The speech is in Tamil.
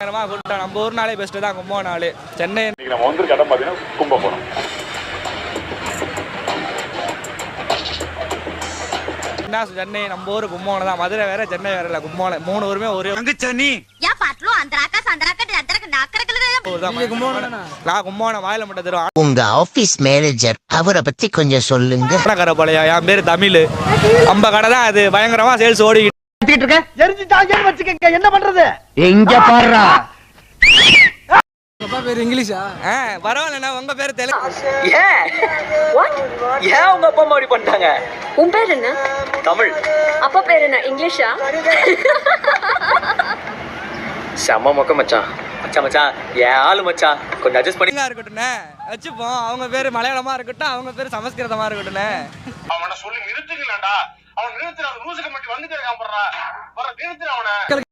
நம்ம ஊர் நாளே பெஸ்ட் தான். கும்பகோணம் சென்னை நம்ம வந்து இடம் பார்த்தீங்கன்னா கும்பகோணம். சென்னை நம்ம ஊர் கும்பகோணம் தான். மதுரை வேற சென்னை வேற இல்ல, கும்பகோணம். 3 ஊருமே ஒரே கும்பகோணம் வாயில மட்டும் தருவான். உங்க ஆபீஸ் மேனேஜர் அவரை பத்தி கொஞ்சம் சொல்லுங்க. கரப்பாளையா, என் பேரு தமிழ். நம்ம கடை தான் அது. பயங்கரமா சேல்ஸ் ஓடிக்கிட்டு என்ன பண்றது? எங்க பாடுறா பேரு இங்கிலீஷா? பரவாயில்ல. உங்க பேரு தெலுங்கு. ஏன் உங்க அப்பா அம்மா அப்படி பண்ணிட்டாங்க? உன் பேர் என்ன? தமிழ். அப்பா பேர் என்ன? இங்கிலீஷா? செம்ம மொக்க மச்சான். மச்சான் ஏன் ஆளு மச்சான், கொஞ்சம் அட்ஜஸ்ட் பண்ணி இருக்கட்டும்ண்ணே வச்சுப்போம். அவங்க பேரு மலையாளமா இருக்கட்டும், அவங்க பேரு சமஸ்கிருதமா இருக்கட்டும்ண்ணே. அவனை சொல்லி நிறுத்துக்கலாம்டா. அவன் நிறுத்துற லூசுக்கு மட்டும் வந்துட்டே இருக்கான். போடுறா வர நிறுத்துற அவனை.